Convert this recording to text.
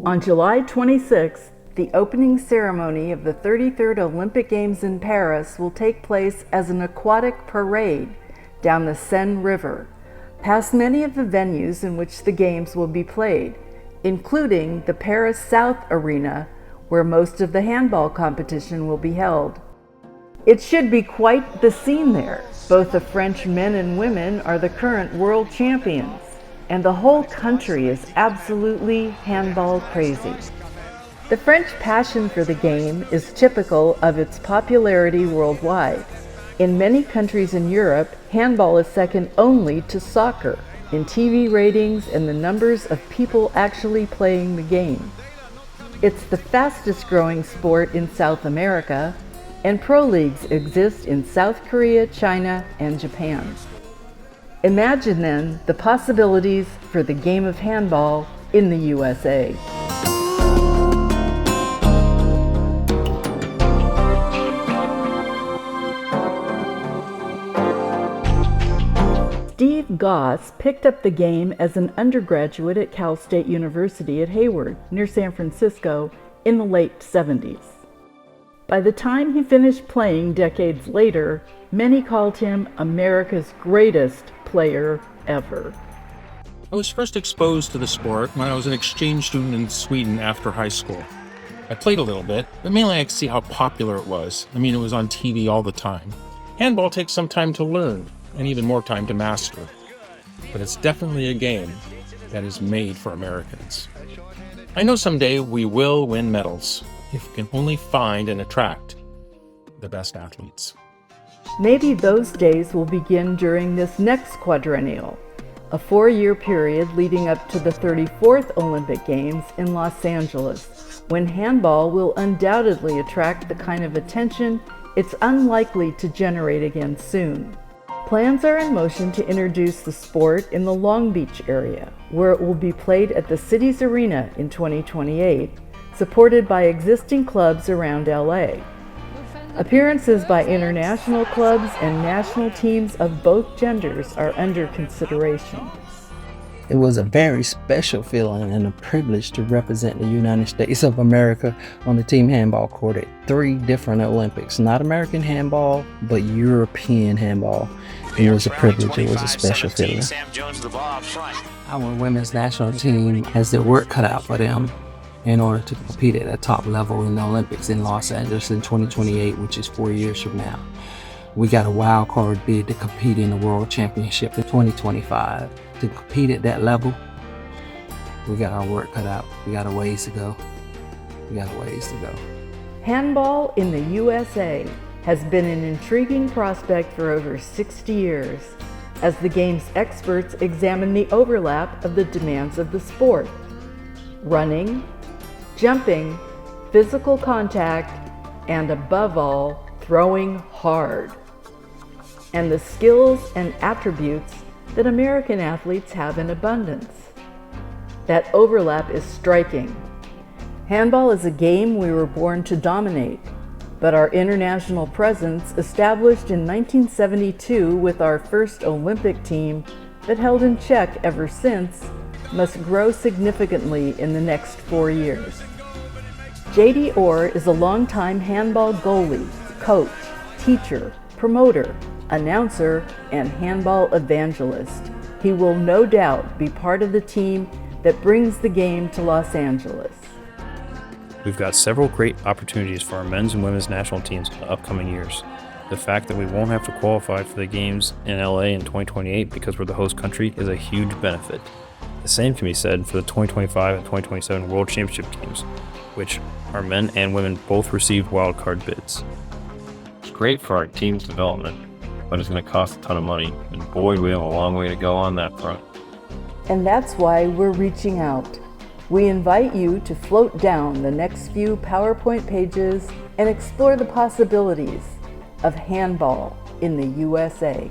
On July 26th, the opening ceremony of the 33rd Olympic Games in Paris will take place as an aquatic parade down the Seine River, past many of the venues in which the games will be played, including the Paris South Arena, where most of the handball competition will be held. It should be quite the scene there. Both the French men and women are the current world champions, and the whole country is absolutely handball crazy. The French passion for the game is typical of its popularity worldwide. In many countries in Europe, handball is second only to soccer in TV ratings and the numbers of people actually playing the game. It's the fastest growing sport in South America, and pro leagues exist in South Korea, China, and Japan. Imagine then the possibilities for the game of handball in the USA. Steve Goss picked up the game as an undergraduate at Cal State University at Hayward, near San Francisco, in the late 70s. By the time he finished playing decades later, many called him America's greatest player ever. I was first exposed to the sport when I was an exchange student in Sweden after high school. I played a little bit, but mainly I could see how popular it was. It was on TV all the time. Handball takes some time to learn, and even more time to master. But it's definitely a game that is made for Americans. I know someday we will win medals if we can only find and attract the best athletes. Maybe those days will begin during this next quadrennial, a 4-year period leading up to the 34th Olympic Games in Los Angeles, when handball will undoubtedly attract the kind of attention it's unlikely to generate again soon. Plans are in motion to introduce the sport in the Long Beach area, where it will be played at the city's arena in 2028, supported by existing clubs around LA. Appearances by international clubs and national teams of both genders are under consideration. It was a very special feeling and a privilege to represent the United States of America on the team handball court at 3 different Olympics. Not American handball, but European handball. It was a privilege, it was a special feeling. Our women's national team has their work cut out for them in order to compete at the top level in the Olympics in Los Angeles in 2028, which is 4 years from now. We got a wild card bid to compete in the World Championship in 2025. To compete at that level, we got our work cut out. We got a ways to go. Handball in the USA has been an intriguing prospect for over 60 years, as the game's experts examine the overlap of the demands of the sport: running, jumping, physical contact, and above all, throwing hard, and the skills and attributes that American athletes have in abundance. That overlap is striking. Handball is a game we were born to dominate, but our international presence, established in 1972 with our first Olympic team that held in check ever since, must grow significantly in the next 4 years. J.D. Orr is a longtime handball goalie, coach, teacher, promoter, announcer, and handball evangelist. He will no doubt be part of the team that brings the game to Los Angeles. We've got several great opportunities for our men's and women's national teams in the upcoming years. The fact that we won't have to qualify for the games in LA in 2028 because we're the host country is a huge benefit. The same can be said for the 2025 and 2027 World Championship teams, which our men and women both received wildcard bids. It's great for our team's development, but it's going to cost a ton of money, and boy, we have a long way to go on that front. And that's why we're reaching out. We invite you to float down the next few PowerPoint pages and explore the possibilities of handball in the USA.